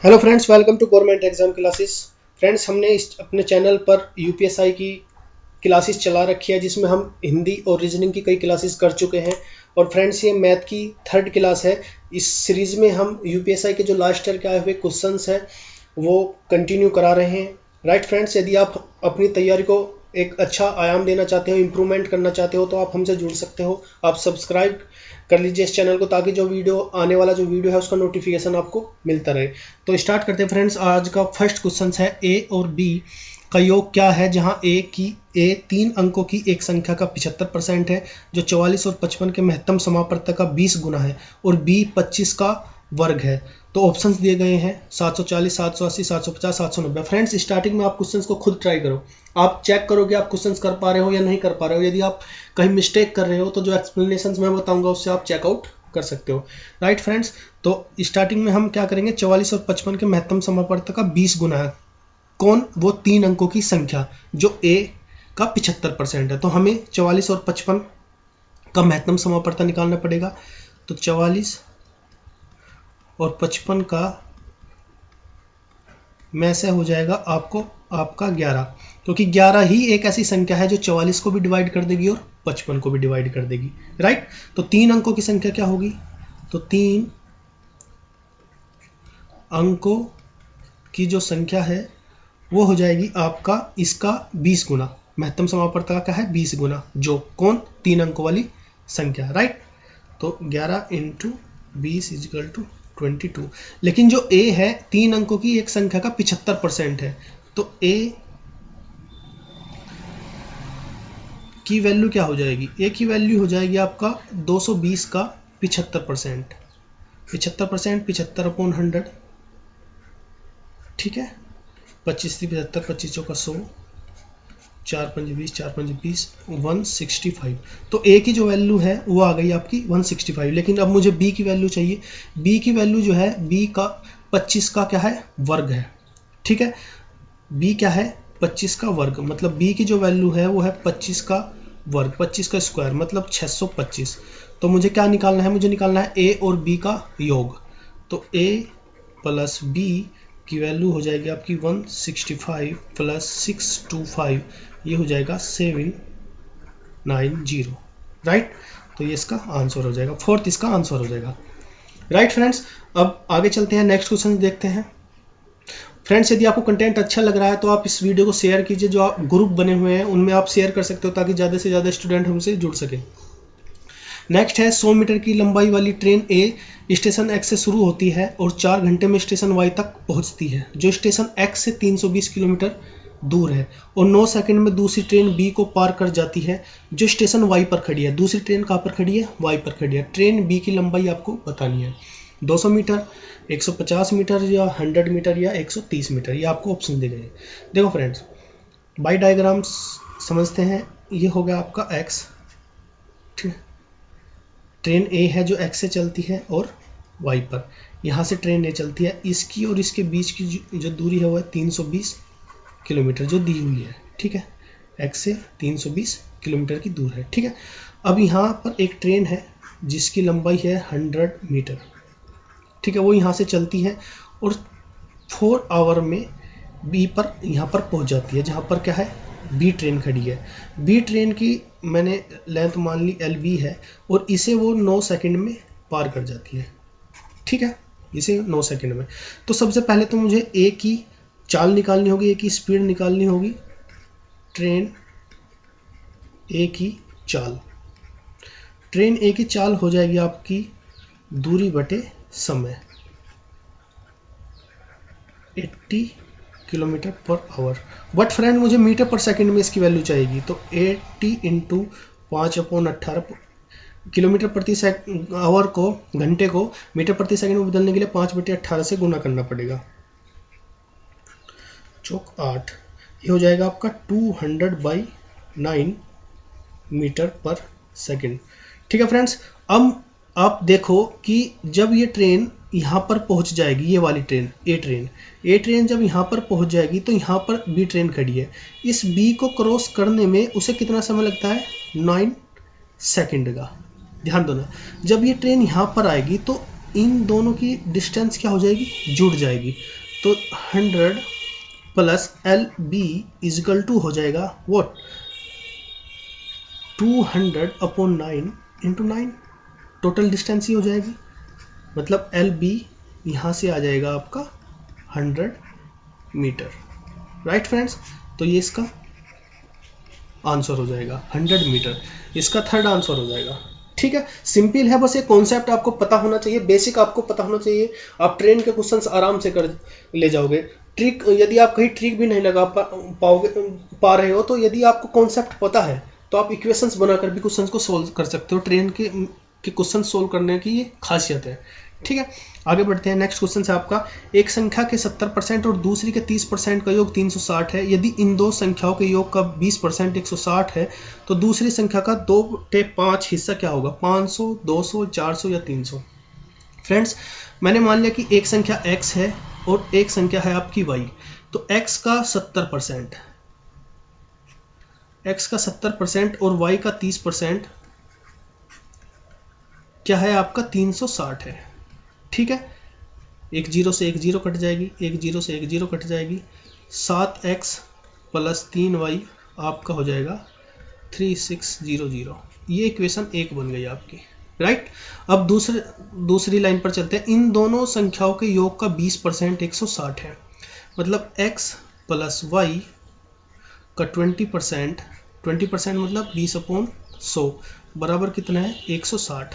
Hello friends, welcome to government exam classes. Friends, हमने अपने channel पर यूपीएसआई की क्लासेस चला रखी है जिसमें हम हिंदी और रीजनिंग की कई क्लासेस कर चुके हैं। और फ्रेंड्स, ये मैथ की थर्ड क्लास है। इस सीरीज़ में हम यूपीएसआई के जो लास्ट ईयर के आए हुए क्वेश्चंस हैं वो कंटिन्यू करा रहे हैं। राइट फ्रेंड्स, यदि आप अपनी तैयारी को एक अच्छा आयाम देना चाहते हो, इम्प्रूवमेंट करना चाहते हो, तो आप हमसे जुड़ सकते हो। आप सब्सक्राइब कर लीजिए इस चैनल को ताकि जो वीडियो आने वाला जो वीडियो है उसका नोटिफिकेशन आपको मिलता रहे। तो स्टार्ट करते हैं फ्रेंड्स। आज का फर्स्ट क्वेश्चन है ए और बी का योग क्या है, जहां ए 3 अंकों की एक संख्या का 75% है जो 44 और 55 के महत्तम समापवर्तक का 20 गुना है, और बी 25 का वर्ग है। तो ऑप्शंस दिए गए हैं 740, 780, 750, 790। फ्रेंड्स, स्टार्टिंग में आप क्वेश्चंस को खुद ट्राई करो। आप चेक करो कि आप क्वेश्चंस कर पा रहे हो या नहीं कर पा रहे हो। यदि आप कहीं मिस्टेक कर रहे हो तो जो एक्सप्लेनेशंस मैं बताऊंगा उससे आप चेकआउट कर सकते हो। राइट फ्रेंड्स, तो स्टार्टिंग में हम क्या करेंगे, 44 और 55 के महत्तम समापवर्तक का 20 गुना है। कौन? वो 3 अंकों की संख्या जो ए का 75% है। तो हमें 44 और 55 का महत्तम समापवर्तक निकालना पड़ेगा। तो 44 और 55 का में से हो जाएगा आपका 11, क्योंकि 11 ही एक ऐसी संख्या है जो 44 को भी डिवाइड कर देगी और 55 को भी डिवाइड कर देगी। राइट, तो 3 अंकों की संख्या क्या होगी? तो 3 अंकों की जो संख्या है वो हो जाएगी आपका इसका 20 गुना। महत्तम समापवर्तक का है 20 गुना, जो कौन? 3 अंकों वाली संख्या। राइट, तो 11 इंटू 20 इजिकल टू 22। लेकिन जो ए है 3 अंकों की एक संख्या का 75% है, तो ए की वैल्यू क्या हो जाएगी? ए की वैल्यू हो जाएगी आपका 220 का 75%। 75%, 75/100। ठीक है, 25 3 75, 25 चौका 100, 4 5 20, 4 5 20, 165। तो ए की जो वैल्यू है वो आ गई आपकी 165। लेकिन अब मुझे बी की वैल्यू चाहिए। बी की वैल्यू जो है, बी का 25 का क्या है? वर्ग है। ठीक है, बी क्या है? 25 का वर्ग। मतलब बी की जो वैल्यू है वो है 25 का वर्ग, 25 का स्क्वायर, मतलब 625। तो मुझे क्या निकालना है? मुझे निकालना है ए और बी का योग। तो ए प्लस बी की वैल्यू हो जाएगी आपकी 165 प्लस 625, ये हो जाएगा 790। राइट, तो ये इसका आंसर हो जाएगा, फोर्थ इसका आंसर हो जाएगा। राइट फ्रेंड्स, अब आगे चलते हैं, नेक्स्ट क्वेश्चन देखते हैं। फ्रेंड्स, यदि आपको कंटेंट अच्छा लग रहा है तो आप इस वीडियो को शेयर कीजिए। जो आप ग्रुप बने हुए हैं उनमें आप शेयर कर सकते हो ताकि ज़्यादा से ज़्यादा स्टूडेंट हमसे जुड़ सके। नेक्स्ट है 100 मीटर की लंबाई वाली ट्रेन ए स्टेशन एक्स से शुरू होती है और 4 घंटे में स्टेशन वाई तक पहुंचती है, जो स्टेशन एक्स से 320 किलोमीटर दूर है, और 9 सेकंड में दूसरी ट्रेन बी को पार कर जाती है जो स्टेशन वाई पर खड़ी है। दूसरी ट्रेन कहाँ पर खड़ी है? वाई पर खड़ी है। ट्रेन बी की लंबाई आपको बतानी है। 200 मीटर, 150 मीटर, या 100 मीटर, या 130 मीटर, ये आपको ऑप्शन दे गए हैं। देखो फ्रेंड्स, बाई डायग्राम्स समझते हैं। ये हो गया आपका एक्स। ठीक, ट्रेन ए है जो एक्स से चलती है और वाई पर। यहाँ से ट्रेन ए चलती है, इसकी और इसके बीच की जो दूरी है वो है 320 किलोमीटर जो दी हुई है। ठीक है, एक्स से 320 किलोमीटर की दूर है। ठीक है, अब यहाँ पर एक ट्रेन है जिसकी लंबाई है 100 मीटर। ठीक है, वो यहाँ से चलती है और 4 आवर में बी पर यहाँ पर पहुँच जाती है, जहाँ पर क्या है? बी ट्रेन खड़ी है। बी ट्रेन की मैंने लेंथ मान ली एल बी है, और इसे वो 9 सेकंड में पार कर जाती है। ठीक है, इसे 9 सेकंड में। तो सबसे पहले तो मुझे ए की चाल निकालनी होगी, ए की स्पीड निकालनी होगी। ट्रेन ए की चाल, ट्रेन ए की चाल हो जाएगी आपकी दूरी बटे समय, 80 kilometre per hour. But friend, मुझे मीटर पर सेकंड में इसकी वैल्यू चाहिएगी। तो 80 इंटू 5/18 किलोमीटर प्रति आवर को, घंटे को मीटर प्रति सेकंड में बदलने के लिए 5/18 से गुना करना पड़ेगा। चौक 8, ये हो जाएगा आपका 200/9 मीटर पर सेकंड। ठीक है फ्रेंड्स, अब आप देखो कि जब ये ट्रेन यहाँ पर पहुँच जाएगी, ये वाली ट्रेन ए ट्रेन जब यहाँ पर पहुँच जाएगी तो यहाँ पर बी ट्रेन खड़ी है। इस बी को क्रॉस करने में उसे कितना समय लगता है? 9 सेकंड का। ध्यान दो ना, जब ये ट्रेन यहाँ पर आएगी तो इन दोनों की डिस्टेंस क्या हो जाएगी, जुड़ जाएगी। तो 100 plus L B equal to हो जाएगा what, 200 upon 9 into 9, total distance ही हो जाएगी। मतलब एल बी यहाँ से आ जाएगा आपका 100 मीटर। राइट फ्रेंड्स, तो ये इसका आंसर हो जाएगा 100 मीटर, इसका थर्ड आंसर हो जाएगा। ठीक है, सिंपल है, बस ये कॉन्सेप्ट आपको पता होना चाहिए, बेसिक आपको पता होना चाहिए। आप ट्रेन के क्वेश्चंस आराम से कर ले जाओगे। ट्रिक, यदि आप कहीं ट्रिक भी नहीं लगा पा रहे हो, तो यदि आपको कॉन्सेप्ट पता है तो आप इक्वेशंस बनाकर भी क्वेश्चंस को सोल्व कर सकते हो। ट्रेन के क्वेश्चन सोल्व करने की ये खासियत है। ठीक है, आगे बढ़ते हैं। नेक्स्ट क्वेश्चन है आपका, एक संख्या के 70% और दूसरी के 30% का योग 360 है। यदि इन दो संख्याओं के योग का 20% 160 है, तो दूसरी संख्या का 2/5 हिस्सा क्या होगा, 500, 200, 400 या 300। फ्रेंड्स, मैंने मान लिया कि एक संख्या x है और एक संख्या है आपकी y। तो x का 70%, x का 70% और y का 30% क्या है आपका 360 है। ठीक है, एक जीरो से एक जीरो कट जाएगी, एक जीरो से एक जीरो कट जाएगी। 7x प्लस 3y आपका हो जाएगा 3600। ये इक्वेशन 1 बन गई आपकी। राइट, अब दूसरी लाइन पर चलते हैं। इन दोनों संख्याओं के योग का 20% 160 है। मतलब x प्लस y का 20% मतलब 20/100 बराबर कितना है, 160।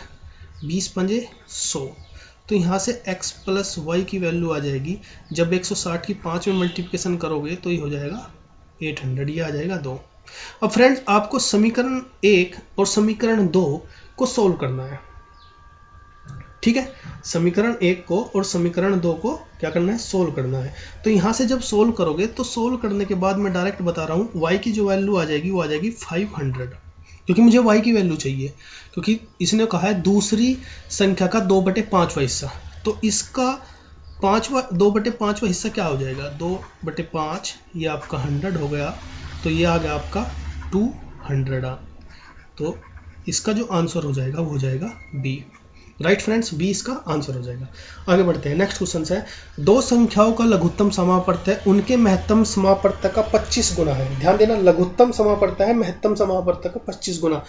20 पंजे 100। तो यहाँ से x प्लस वाई की वैल्यू आ जाएगी, जब 160 की 5 में मल्टीप्लिकेशन करोगे तो ये हो जाएगा 800, ये आ जाएगा 2। अब फ्रेंड्स, आपको समीकरण 1 और समीकरण 2 को सोल्व करना है। ठीक है, समीकरण 1 को और समीकरण 2 को क्या करना है, सोल्व करना है। तो यहाँ से जब सोल्व करोगे तो सोल्व करने के बाद मैं डायरेक्ट बता रहा हूँ, y की जो वैल्यू आ जाएगी वो आ जाएगी 500, क्योंकि मुझे y की वैल्यू चाहिए, क्योंकि इसने कहा है दूसरी संख्या का 2/5वां हिस्सा। तो इसका 2/5वां हिस्सा क्या हो जाएगा, 2/5, ये आपका 100 हो गया। तो ये आ गया आपका 200। तो इसका जो आंसर हो जाएगा वो हो जाएगा बी। राइट फ्रेंड्स, बी इसका आंसर हो जाएगा। आगे बढ़ते हैं। नेक्स्ट क्वेश्चन है, दो संख्याओं का लघुत्तम समापवर्त है, उनके महत्तम समापवर्त का 25 गुना है। ध्यान देना, लघुत्तम समापवर्त है, महत्तम समापवर्त का 25 गुना।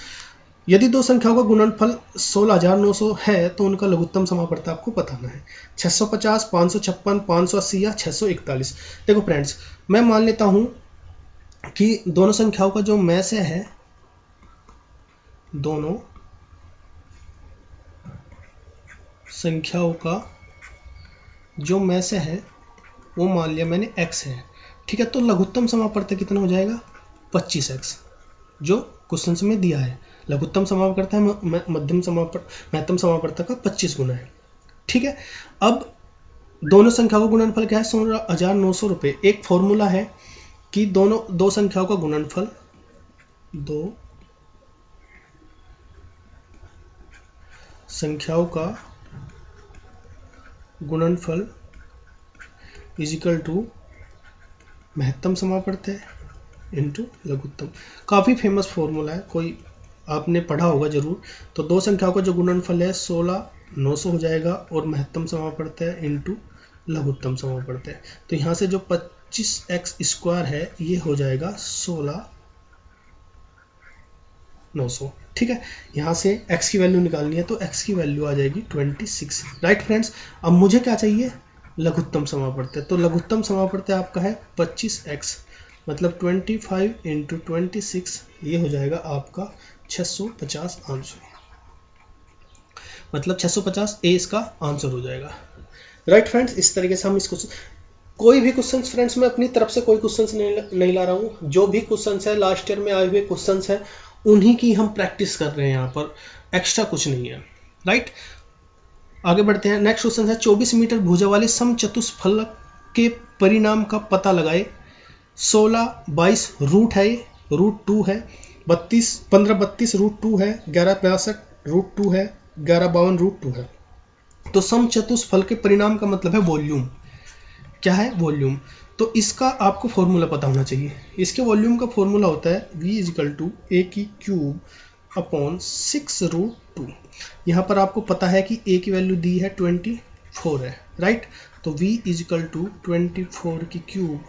यदि दो संख्याओं का गुणनफल 16,900 है तो उनका लघुत्तम समापवर्त आपको बताना है। 650, 556, 580 या 641। देखो फ्रेंड्स, मैं मान लेता हूं कि दोनों संख्याओं का जो मैसे है, दोनों संख्याओं का जो मैसे है वो मान लिया मैंने x है। ठीक है, तो लघुत्तम समापवर्त कितना हो जाएगा, 25x, जो क्वेश्चन में दिया है। लघुत्तम समापवर्त है, महत्तम समापवर्त का 25 गुना है। ठीक है, अब दोनों संख्याओं का गुणनफल क्या है, 16,900 रुपये। एक फॉर्मूला है कि दो संख्याओं का गुणनफल, दो संख्याओं का गुणनफल इजिकल टू महत्तम समापवर्त है इंटू लघुत्तम। काफ़ी फेमस फॉर्मूला है, कोई आपने पढ़ा होगा जरूर। तो दो संख्याओं का जो गुणनफल है 16,900 हो जाएगा और महत्तम समापवर्त है इंटू लघुत्तम समापवर्त है। तो यहाँ से जो 25x² है ये हो जाएगा 16,900। ठीक है, यहाँ से x की वैल्यू निकालनी है, तो x की वैल्यू आ जाएगी 26। राइट फ्रेंड्स, अब मुझे क्या चाहिए, लघुत्तम समापवर्त है। तो लघुत्तम समापवर्त आपका है 25x, मतलब 25 इंटू 26, ये हो जाएगा आपका 650 आंसर। मतलब 650 ए इसका आंसर हो जाएगा। राइट फ्रेंड्स, इस तरीके से हम इस क्वेश्चन, कोई भी क्वेश्चन फ्रेंड्स मैं अपनी तरफ से कोई क्वेश्चन नहीं ला रहा हूँ। जो भी क्वेश्चन है लास्ट ईयर में आए हुए क्वेश्चन है उन्हीं की हम प्रैक्टिस कर रहे हैं, यहाँ पर एक्स्ट्रा कुछ नहीं है। राइट, आगे बढ़ते हैं। नेक्स्ट क्वेश्चन है, 24 मीटर भुजा वाले समचतुष्फलक के परिणाम का पता लगाए। 16, 22 रूट है, रूट 2 है, 15, 32 रूट 2 है, 11, 62 रूट 2 है, 11, 52 रूट 2 है। तो समचतुष्फल के परिणाम का मतलब है वॉल्यूम। क्या है, वॉल्यूम। तो इसका आपको फॉर्मूला पता होना चाहिए। इसके वॉल्यूम का फॉर्मूला होता है v = a³ अपॉन 6√2। यहाँ पर आपको पता है कि a की वैल्यू दी है 24 है, राइट। तो v इजिकल टू 24 की क्यूब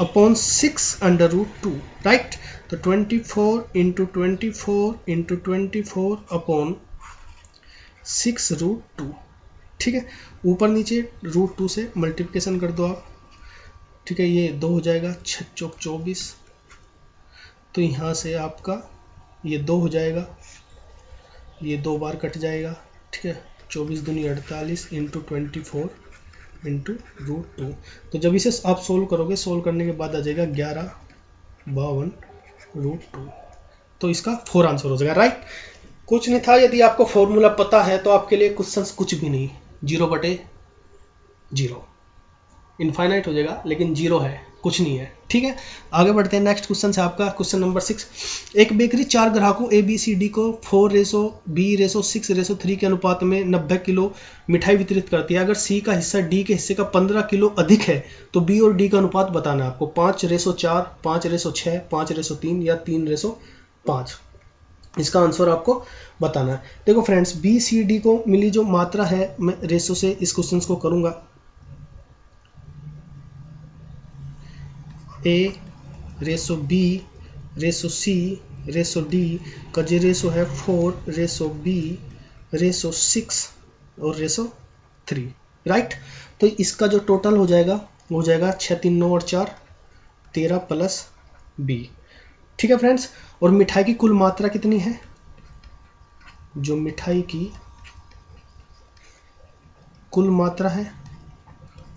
अपॉन 6√2, राइट। तो 24 इंटू 24 इंटू 24 अपॉन 6√2, ठीक है। ऊपर नीचे √2 से मल्टीप्लिकेशन कर दो आप, ठीक है। ये 2 हो जाएगा, 6 चौक 24। तो यहाँ से आपका ये 2 हो जाएगा, ये 2 बार कट जाएगा, ठीक है। 24 दूनी 48 इंटू 24 इंटू √2। तो जब इसे आप सोल्व करोगे, सोल्व करने के बाद आ जाएगा 1152√2। तो इसका 4 आंसर हो जाएगा, राइट। कुछ नहीं था, यदि आपको फॉर्मूला पता है तो आपके लिए क्वेश्चंस कुछ भी नहीं, 0/0 इनफाइनाइट हो जाएगा, लेकिन 0 है, कुछ नहीं है, ठीक है। आगे बढ़ते हैं, नेक्स्ट क्वेश्चन है आपका क्वेश्चन नंबर 6। एक बेकरी 4 ग्राहकों ABCD को 4:B:6:3 के अनुपात में 90 किलो मिठाई वितरित करती है। अगर C का हिस्सा D के हिस्से का 15 किलो अधिक है तो B और D का अनुपात बताना है आपको। 5:4, 5:6, 5:3 या 3:5। इसका आंसर आपको बताना है। देखो फ्रेंड्स, BCD को मिली जो मात्रा है, मैं रेशो से इस क्वेश्चन को करूंगा। A:B:C:D का जो रेशो है 4:B:6 और 3, राइट। तो इसका जो टोटल हो जाएगा वो हो जाएगा 6, 3, 9 और 4 13 प्लस B, ठीक है फ्रेंड्स। और मिठाई की कुल मात्रा कितनी है? जो मिठाई की कुल मात्रा है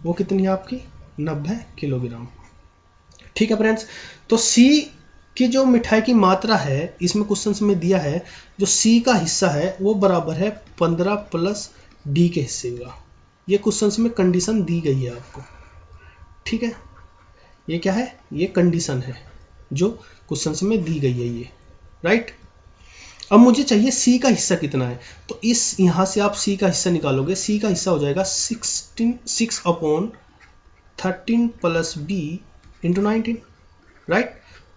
वो कितनी है आपकी? 90 किलोग्राम, ठीक है फ्रेंड्स। तो C की जो मिठाई की मात्रा है, इसमें क्वेश्चन में दिया है जो C का हिस्सा है वो बराबर है 15 प्लस D के हिस्से का। ये क्वेश्चन में कंडीशन दी गई है आपको, ठीक है। ये क्या है? ये कंडीशन है जो क्वेश्चन में दी गई है, ये राइट। अब मुझे चाहिए C का हिस्सा कितना है, तो इस यहाँ से आप C का हिस्सा निकालोगे। C का हिस्सा हो जाएगा 6/13 प्लस B इंटू 19, राइट,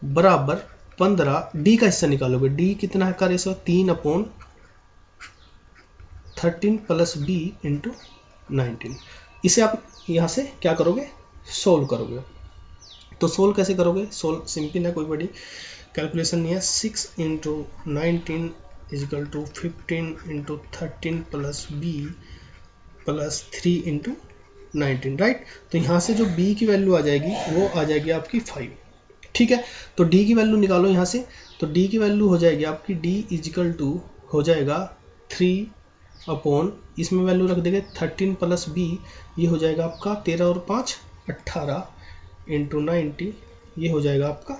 बराबर 15। D का हिस्सा निकालोगे, D कितना है का रेशो? 3/13 plus B into 19। इसे आप यहाँ से क्या करोगे? सोल्व करोगे। तो सोल्व कैसे करोगे? सोल्व सिंपल है, कोई बड़ी कैलकुलेशन नहीं है। 6 into 19 equal to 15 into 13 plus B plus 3 into 19, right. तो यहाँ से जो B की वैल्यू आ जाएगी वो आ जाएगी आपकी 5, ठीक है। तो D की वैल्यू निकालो यहाँ से। तो D की वैल्यू हो जाएगी आपकी, D इजिकल टू हो जाएगा 3 अपॉन, इसमें वैल्यू रख देंगे 13 प्लस B, ये हो जाएगा आपका 13 और 5 18 इंटू 90, ये हो जाएगा आपका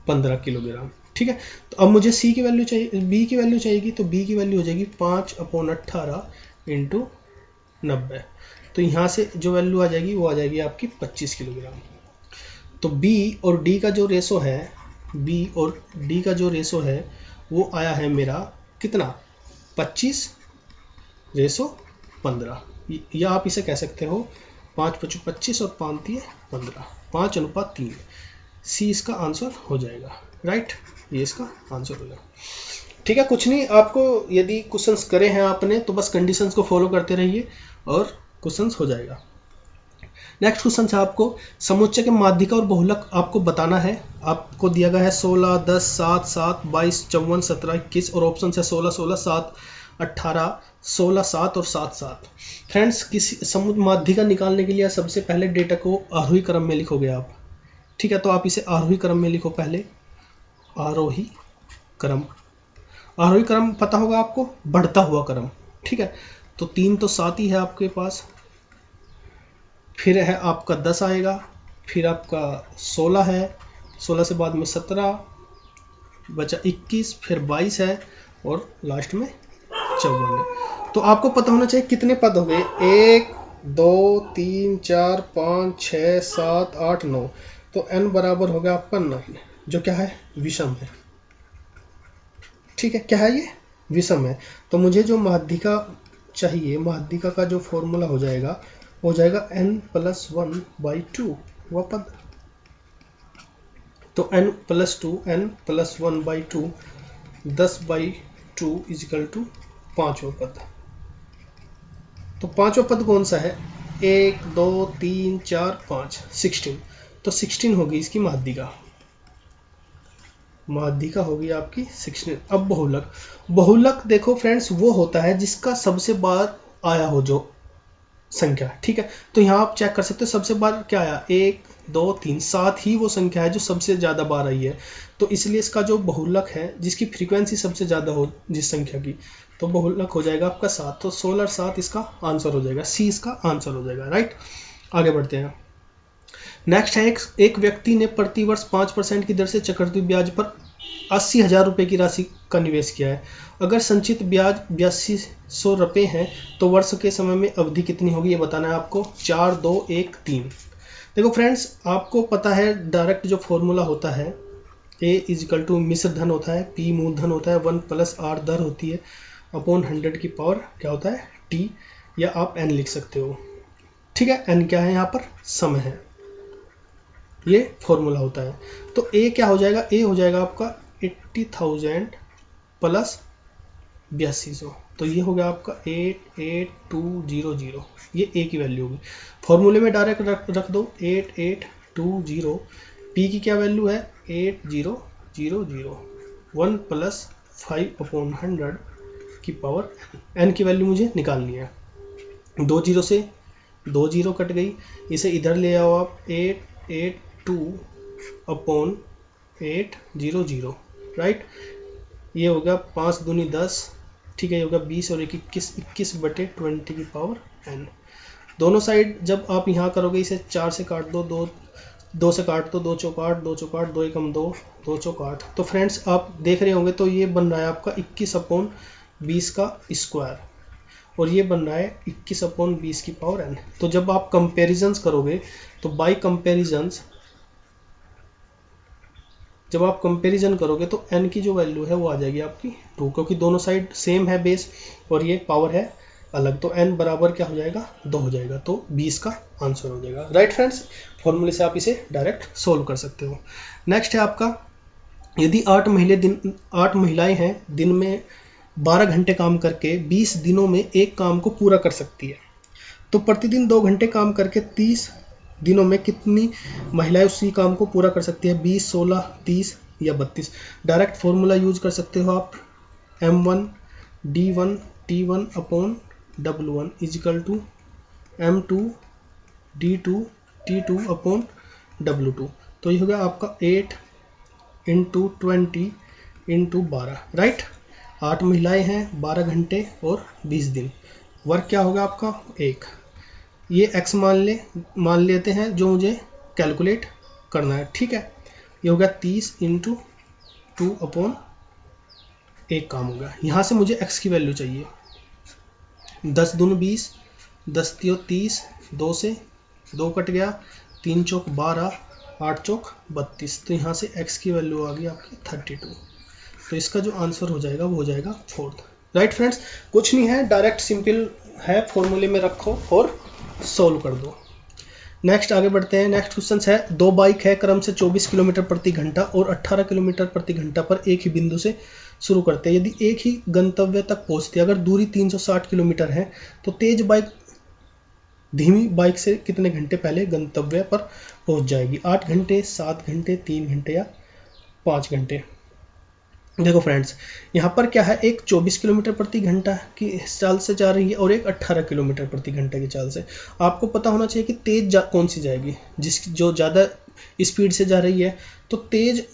15 किलोग्राम, ठीक है। तो अब मुझे C की वैल्यू चाहिए, B की वैल्यू चाहिएगी। तो B की वैल्यू हो जाएगी 5/18 इंटू 90। तो यहाँ से जो वैल्यू आ जाएगी वो आ जाएगी आपकी 25 किलोग्राम। तो B और D का जो रेशो है, B और D का जो रेशो है वो आया है मेरा कितना? 25:15, या आप इसे कह सकते हो 5×5 = 25 और 5×3 = 15, 5:3। C इसका आंसर हो जाएगा, राइट। ये इसका आंसर हो जाएगा, ठीक है। कुछ नहीं, आपको यदि क्वेश्चंस करे हैं आपने तो बस कंडीशंस को फॉलो करते रहिए और क्वेश्चंस हो जाएगा। नेक्स्ट क्वेश्चन है आपको समुच्चय के माध्यिका और बहुलक आपको बताना है। आपको दिया गया है 16, 10, 7, 7, 22, 54, 17, 21 और ऑप्शन है 16, 16, 7, 18, 16, 7 और 7, 7। फ्रेंड्स, किसी माध्यिका निकालने के लिए सबसे पहले डेटा को आरोही क्रम में लिखोगे आप, ठीक है। तो आप इसे आरोही क्रम में लिखो पहले, आरोही क्रम। आरोही क्रम पता होगा आपको, बढ़ता हुआ क्रम, ठीक है। तो 3 तो 7 ही है आपके पास, फिर है आपका 10 आएगा, फिर आपका 16 है, 16 से बाद में 17 बचा 21, फिर 22 है और लास्ट में 54 है। तो आपको पता होना चाहिए कितने पद हो गए, 1 2 3 4 5 6 7 8 9। तो n बराबर हो गया आपका 9, जो क्या है? विषम है, ठीक है। क्या है ये? विषम है। तो मुझे जो माध्यिका चाहिए, माध्यिका का जो फॉर्मूला हो जाएगा n+1/2 वह पद। तो n+2 n+1/2 10/2 इजिकल टू 5वां पद। तो 5वां पद कौन सा है? 1 2 3 4 5 16। तो 16 होगी इसकी माध्यिका। माध्यिका होगी आपकी 16। अब बहुलक। बहुलक देखो फ्रेंड्स वो होता है जिसका सबसे बार आया हो जो संख्या, ठीक है। तो यहाँ आप चेक कर सकते हो सबसे बार क्या आया, 1 2 3, 7 ही वो संख्या है जो सबसे ज़्यादा बार आई है। तो इसलिए इसका जो बहुलक है जिसकी फ्रीक्वेंसी सबसे ज़्यादा हो जिस संख्या की, तो बहुलक हो जाएगा आपका 7। तो 16 और 7 इसका आंसर हो जाएगा, सी इसका आंसर हो जाएगा, राइट। आगे बढ़ते हैं। नेक्स्ट है एक व्यक्ति ने प्रतिवर्ष 5% की दर से चक्रवृद्धि ब्याज पर 80,000 रुपये की राशि का निवेश किया है। अगर संचित ब्याज 8200 रुपये है तो वर्ष के समय में अवधि कितनी होगी ये बताना है आपको। 4 2 1 3। देखो फ्रेंड्स आपको पता है डायरेक्ट जो फॉर्मूला होता है A इजिकल टू मिश्र धन होता है, P मूलधन होता है, 1 + R दर होती है, अपॉन 100 की पावर क्या होता है T, या आप N लिख सकते हो, ठीक है। N क्या है यहाँ पर, समय है, ये फॉर्मूला होता है। तो A क्या हो जाएगा, A हो जाएगा आपका 80,000 प्लस 8200। तो ये हो गया आपका 88200, ये A की वैल्यू होगी। फॉर्मूले में डायरेक्ट रख दो 8820। P की क्या वैल्यू है 8000, 1 + 5/100 की पावर N की वैल्यू मुझे निकालनी है। 2 0 से 2 0 कट गई, इसे इधर ले आओ आप, 882/800, राइट। ये होगा 5 दूनी 10, ठीक है। ये होगा 20 और 21/20 की पावर N। दोनों साइड जब आप यहाँ करोगे इसे 4 से काट दो, 2 से काट दो, 2 चौक 8, 2 चौक 8, 2 एकम 2, 2 चौक 8। तो फ्रेंड्स आप देख रहे होंगे तो ये बन रहा है आपका 21/20 का स्क्वायर, और ये बन रहा है 21/20 की पावर N। तो जब आप कंपेरिजन्स करोगे तो बाई कंपेरिजन्स जब आप कंपैरिजन करोगे तो n की जो वैल्यू है वो आ जाएगी आपकी 2, क्योंकि दोनों साइड सेम है बेस और ये पावर है अलग। तो n बराबर क्या हो जाएगा 2 हो जाएगा, तो 20 का आंसर हो जाएगा, राइट फ्रेंड्स। फॉर्मूले से आप इसे डायरेक्ट सोल्व कर सकते हो। नेक्स्ट है आपका, यदि 8 महिलाएं हैं दिन में 12 घंटे काम करके 20 दिनों में एक काम को पूरा कर सकती है, तो प्रतिदिन 2 घंटे काम करके 30 दिनों में कितनी महिलाएं उसी काम को पूरा कर सकती है, 20, 16, 30 या 32। डायरेक्ट फॉर्मूला यूज कर सकते हो आप, M1 D1 T1/W1 is equal to M2 D2 T2/W2। तो ये हो गया आपका 8 × 20 × 12, राइट। 8 महिलाएं हैं, 12 घंटे और 20 दिन। वर्क क्या होगा आपका 1। ये x मान लेते हैं जो मुझे कैलकुलेट करना है, ठीक है। ये होगा 30 × 2/1 काम होगा। यहाँ से मुझे x की वैल्यू चाहिए। 10 दूनी 20, 10 3 30, 2 से 2 कट गया, 3 चौक 12, 8 चौक 32। तो यहाँ से x की वैल्यू आ गई आपकी 32। तो इसका जो आंसर हो जाएगा वो हो जाएगा 4th, राइट फ्रेंड्स। कुछ नहीं है, डायरेक्ट सिंपल है, फॉर्मूले में रखो और सोल्व कर दो। नेक्स्ट आगे बढ़ते हैं। नेक्स्ट क्वेश्चन है, 2 बाइक है क्रम से 24 किलोमीटर प्रति घंटा और 18 किलोमीटर प्रति घंटा पर एक ही बिंदु से शुरू करते हैं। यदि एक ही गंतव्य तक पहुंचती है, अगर दूरी 360 किलोमीटर है, तो तेज बाइक धीमी बाइक से कितने घंटे पहले गंतव्य पर पहुंच जाएगी? 8 घंटे, 7 घंटे, 3 घंटे या 5 घंटे। देखो फ्रेंड्स, यहाँ पर क्या है, एक 24 किलोमीटर प्रति घंटा की चाल से जा रही है और एक 18 किलोमीटर प्रति घंटा की चाल से। आपको पता होना चाहिए कि तेज कौन सी जाएगी, जो ज़्यादा स्पीड से जा रही है। तो तेज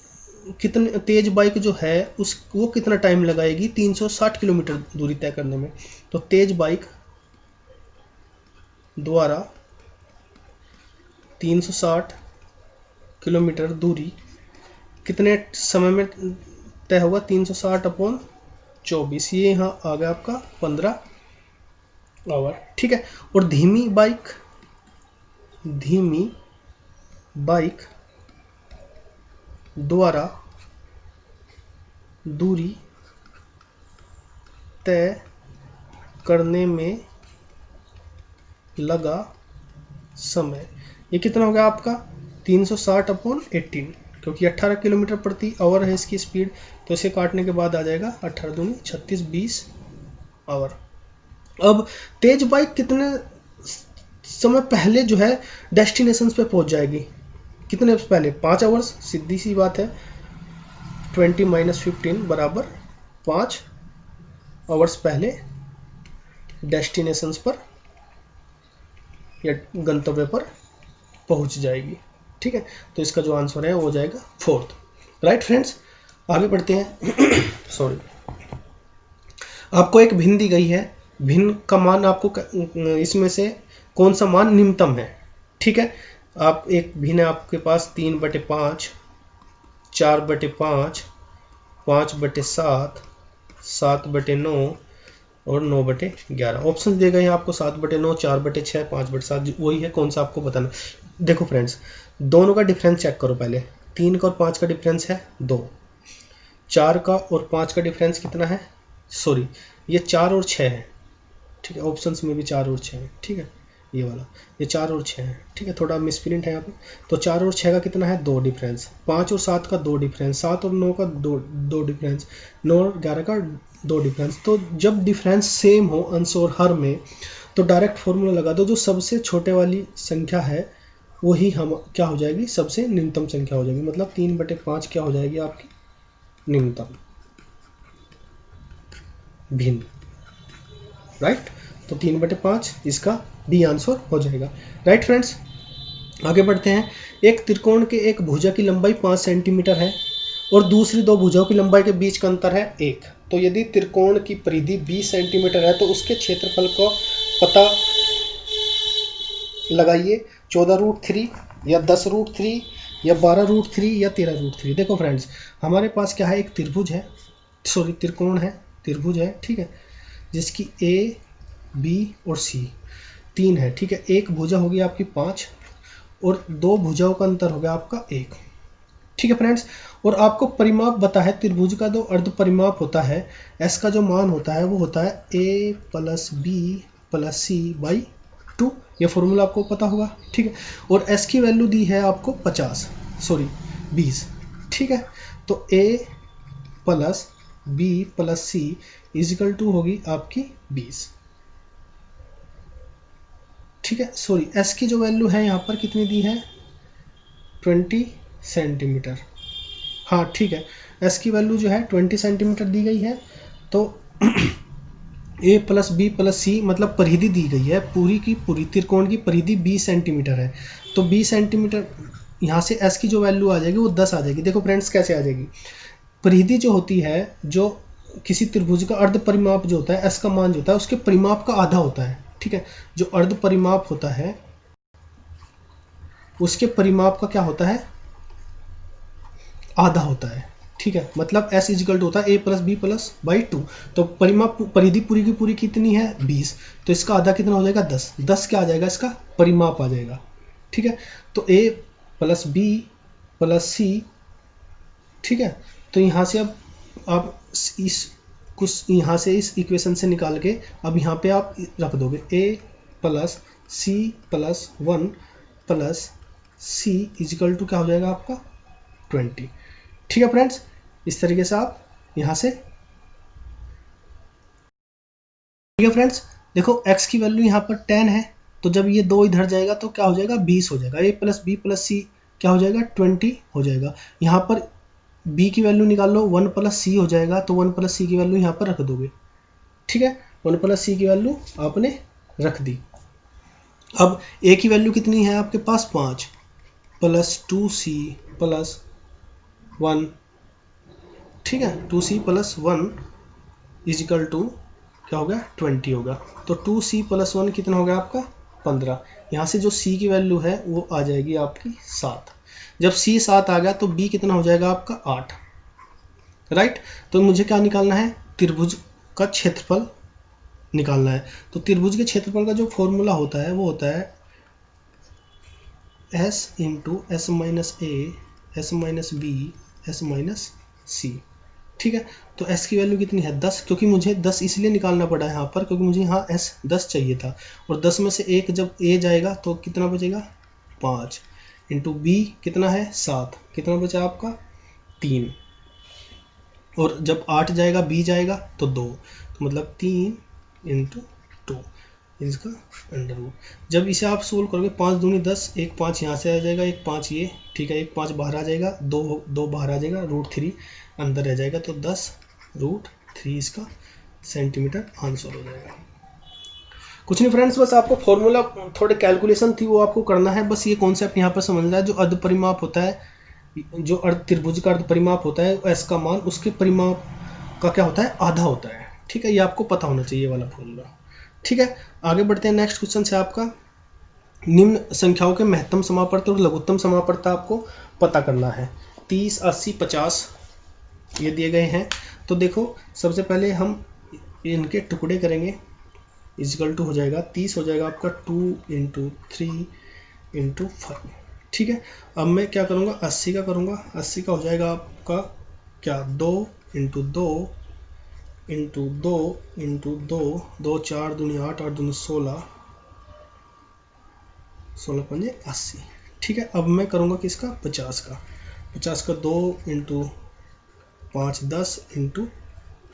बाइक जो है वो कितना टाइम लगाएगी 360 किलोमीटर दूरी तय करने में। तो तेज बाइक द्वारा 360 किलोमीटर दूरी कितने समय में तय होगा? 360/24। ये यहाँ आ गया आपका 15 आवर, ठीक है। और धीमी बाइक द्वारा दूरी तय करने में लगा समय, ये कितना हो गया आपका 360/18, क्योंकि 18 किलोमीटर प्रति आवर है इसकी स्पीड, तो इसे काटने के बाद आ जाएगा 18 दूनी 36 20 आवर। अब तेज बाइक कितने समय पहले जो है डेस्टिनेशन पे पहुंच जाएगी? कितने पहले? 5 आवर्स, सीधी सी बात है। 20 - 15 बराबर 5 आवर्स पहले डेस्टिनेशन पर या गंतव्य पर पहुंच जाएगी। ठीक है, तो इसका जो आंसर है वो हो जाएगा 4th। राइट फ्रेंड्स, आगे बढ़ते हैं। सॉरी, आपको एक भिन्न दी गई है, भिन्न का मान आपको इसमें से कौन सा मान निम्नतम है। ठीक है, आप एक भिन्न है आपके पास 3/5, 4/5, 5/7, 7/9 और 9/11। ऑप्शन दिए गए हैं आपको 7/9, 4/6, 5/7, वही है, कौन सा आपको बताना। देखो फ्रेंड्स, दोनों का डिफरेंस चेक करो पहले। 3 का और 5 का डिफरेंस है 2, 4 का और 5 का डिफरेंस कितना है? सॉरी, ये 4 और 6 है। ठीक है, ऑप्शंस में भी 4 और 6 है। ठीक है, ये वाला, ये 4 और 6 है। ठीक है, थोड़ा मिसप्रिंट है यहाँ पे। तो 4 और 6 का कितना है? 2 डिफरेंस। 5 और 7 का 2 डिफरेंस। 7 और 9 का 2 डिफरेंस। 9 और 11 का 2 डिफरेंस। तो जब डिफरेंस सेम हो अंश और हर में, तो डायरेक्ट फॉर्मूला लगा दो, जो सबसे छोटे वाली संख्या है वही हम क्या हो जाएगी? सबसे न्यूनतम संख्या हो जाएगी। मतलब 3/5 क्या हो जाएगी आपकी? न्यूनतम भिन्न। राइट, तो 3/5 इसका डी आंसर हो जाएगा। राइट फ्रेंड्स, आगे बढ़ते हैं। एक त्रिकोण के एक भुजा की लंबाई 5 सेंटीमीटर है और दूसरी दो भुजाओं की लंबाई के बीच का अंतर है 1। तो यदि त्रिकोण की परिधि 20 सेंटीमीटर है तो उसके क्षेत्रफल को पता लगाइए। 14√3 या 10√3 या 12√3 या 13√3। देखो फ्रेंड्स, हमारे पास क्या है? एक त्रिभुज है, सॉरी त्रिकोण है, त्रिभुज है। ठीक है, जिसकी ए बी और सी 3 है। ठीक है, एक भुजा होगी आपकी 5 और 2 भुजाओं का अंतर होगा आपका 1। ठीक है फ्रेंड्स, और आपको परिमाप बता है त्रिभुज का। जो अर्ध परिमाप होता है, एस का जो मान होता है वो होता है a + b + c/2। ये फॉर्मूला आपको पता होगा। ठीक है, और एस की वैल्यू दी है आपको 20। ठीक है, तो a + b + c = होगी आपकी 20। ठीक है, सॉरी, एस की जो वैल्यू है यहाँ पर कितनी दी है? 20 सेंटीमीटर। हाँ ठीक है, एस की वैल्यू जो है 20 सेंटीमीटर दी गई है। तो a + b + c मतलब परिधि दी गई है, पूरी की पूरी त्रिकोण की परिधि 20 सेंटीमीटर है। तो 20 सेंटीमीटर, यहाँ से s की जो वैल्यू आ जाएगी वो 10 आ जाएगी। देखो फ्रेंड्स, कैसे आ जाएगी? परिधि जो होती है, जो किसी त्रिभुज का अर्ध परिमाप जो होता है, s का मान जो होता है उसके परिमाप का आधा होता है। ठीक है, जो अर्ध परिमाप होता है उसके परिमाप का क्या होता है? आधा होता है। ठीक है, मतलब s = होता है a + b + 2। तो परिमाप परिधि पूरी की पूरी कितनी है? 20। तो इसका आधा कितना हो जाएगा? 10। 10 क्या आ जाएगा? इसका परिमाप आ जाएगा। ठीक है, तो a + b + c। ठीक है, तो यहाँ से अब आप इस कुछ यहाँ से इस इक्वेशन से निकाल के अब यहाँ पे आप रख दोगे a + c + 1 + c = क्या हो जाएगा आपका? 20। ठीक है फ्रेंड्स, इस तरीके से आप यहाँ से, ठीक है फ्रेंड्स, देखो x की वैल्यू यहाँ पर 10 है, तो जब ये 2 इधर जाएगा तो क्या हो जाएगा? 20 हो जाएगा। a + b + c क्या हो जाएगा? 20 हो जाएगा। यहाँ पर b की वैल्यू निकाल लो, 1 + c हो जाएगा। तो 1 + c की वैल्यू यहाँ पर रख दोगे। ठीक है, 1 + c की वैल्यू आपने रख दी। अब a की वैल्यू कितनी है आपके पास? 5 + 2c + 1। ठीक है, 2c + 1 = क्या हो गया? 20 होगा। तो 2c + 1 कितना हो गया आपका? 15। यहाँ से जो c की वैल्यू है वो आ जाएगी आपकी 7। जब c 7 आ गया तो b कितना हो जाएगा आपका? 8। राइट, तो मुझे क्या निकालना है? त्रिभुज का क्षेत्रफल निकालना है। तो त्रिभुज के क्षेत्रफल का जो फॉर्मूला होता है वो होता है s × s - a s - b s - c। ठीक है, तो s की वैल्यू कितनी है? 10। क्योंकि मुझे 10 इसलिए निकालना पड़ा है यहाँ पर, क्योंकि मुझे यहाँ s 10 चाहिए था। और 10 में से 1 जब a जाएगा तो कितना बचेगा? 5। इंटू बी कितना है 7, कितना बचा आपका 3, और जब 8 जाएगा बी जाएगा तो 2, तो मतलब 3 इंटू 2 इसका अंडर रूट। जब इसे आप सोल्व करोगे 5 दूनी 10, एक 5 यहाँ से आ जाएगा, एक 5 ये, ठीक है, एक 5 बाहर आ जाएगा, 2 बाहर आ जाएगा, √3 अंदर रह जाएगा, तो 10√3 इसका सेंटीमीटर आंसर हो जाएगा। कुछ नहीं फ्रेंड्स, बस आपको फॉर्मूला थोड़े कैलकुलेशन थी वो आपको करना है, बस ये कॉन्सेप्ट यहाँ पर समझना है। जो अर्ध परिमाप होता है, जो त्रिभुज का अर्ध परिमाप होता है, एस का मान उसके परिमाप का क्या होता है, आधा होता है, ठीक है, ये आपको पता होना चाहिए वाला फॉर्मूला, ठीक है। आगे बढ़ते हैं, नेक्स्ट क्वेश्चन से आपका निम्न संख्याओं के महत्तम समापवर्त और लघुत्तम समापवर्त आपको पता करना है। 30, 80, 50 ये दिए गए हैं। तो देखो सबसे पहले हम इनके टुकड़े करेंगे, इजिकल टू हो जाएगा 30 हो जाएगा आपका 2 × 3 × 5, ठीक है। अब मैं क्या करूँगा 80 का करूँगा, 80 का हो जाएगा आपका क्या 2 × 2 × 2 × 2, 2 4 दूनी 8, 8 दूनी 16, 16 पंजे 80, ठीक है। अब मैं करूँगा किसका 50 का, 50 का 2 × 5 10 ×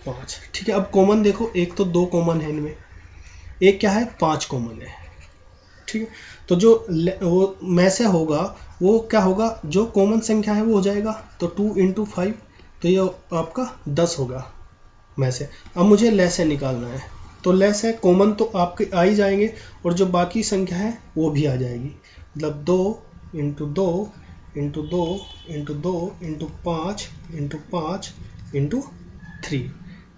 5, ठीक है। अब कॉमन देखो, एक तो 2 कॉमन है इनमें, एक क्या है 5 कॉमन है, ठीक है। तो जो वो में से होगा वो क्या होगा, जो कॉमन संख्या है वो हो जाएगा, तो 2 × 5, तो ये आपका 10 होगा में से। अब मुझे लेस है निकालना है, तो लेस है कॉमन तो आपके आ ही जाएंगे, और जो बाकी संख्या है वो भी आ जाएगी, मतलब 2 × 2 × 2 × 2 × 5 × 5 × 3,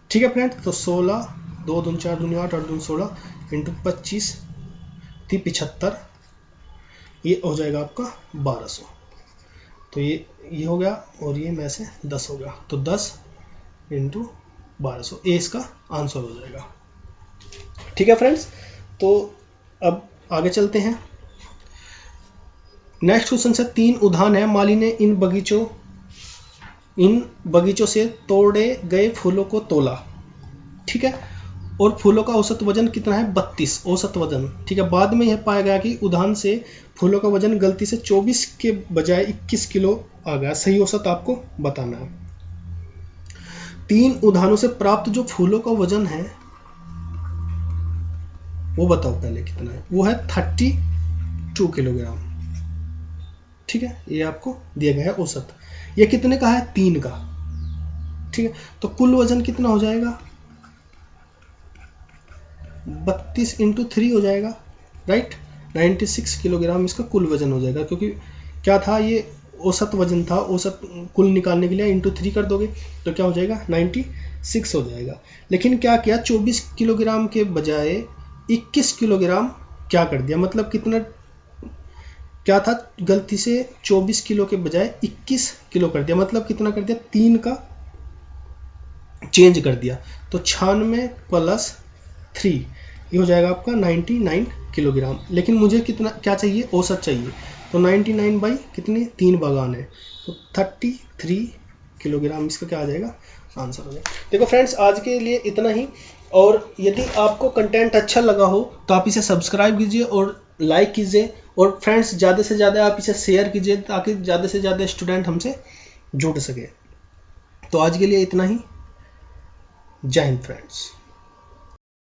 ठीक है फ्रेंड। तो 16, 2 दूनी 4 दूनी 8, 8 दूनी 16 × 25 थी 75, ये हो जाएगा आपका 1200, तो ये हो गया, और ये में से 10 हो गया, तो 10 × 1200 ये इसका आंसर हो जाएगा, ठीक है फ्रेंड्स। तो अब आगे चलते हैं, नेक्स्ट क्वेश्चन से 3 उदाहरण है। माली ने इन बगीचों से तोड़े गए फूलों को तोला, ठीक है, और फूलों का औसत वजन कितना है 32 औसत वजन, ठीक है। बाद में यह पाया गया कि उदाहरण से फूलों का वजन गलती से 24 के बजाय 21 किलो आ गया, सही औसत आपको बताना है। 3 उदाहरणों से प्राप्त जो फूलों का वजन है वो बताओ पहले कितना है, वो है 32 किलोग्राम, ठीक है, ये आपको दिया गया है औसत। ये कितने का है 3 का, ठीक है। तो कुल वजन कितना हो जाएगा 32 × 3 हो जाएगा, राइट, 96 किलोग्राम इसका कुल वजन हो जाएगा, क्योंकि क्या था ये औसत वजन था, औसत कुल निकालने के लिए × 3 कर दोगे तो क्या हो जाएगा 96 हो जाएगा। लेकिन क्या किया 24 किलोग्राम के बजाय 21 किलोग्राम क्या कर दिया, मतलब कितना क्या था, गलती से 24 किलो के बजाय 21 किलो कर दिया, मतलब कितना कर दिया 3 का चेंज कर दिया, तो 96 + 3 ये हो जाएगा आपका 99 किलोग्राम। लेकिन मुझे कितना क्या चाहिए औसत चाहिए, तो 99 बाई कितने 3 बागान है, तो 33 किलोग्राम इसका क्या आ जाएगा आंसर हो जाएगा। देखो फ्रेंड्स आज के लिए इतना ही, और यदि आपको कंटेंट अच्छा लगा हो तो आप इसे सब्सक्राइब कीजिए और लाइक कीजिए, और फ्रेंड्स ज़्यादा से ज़्यादा आप इसे शेयर कीजिए ताकि ज़्यादा से ज़्यादा स्टूडेंट हमसे जुड़ सके। तो आज के लिए इतना ही, जय हिंद फ्रेंड्स।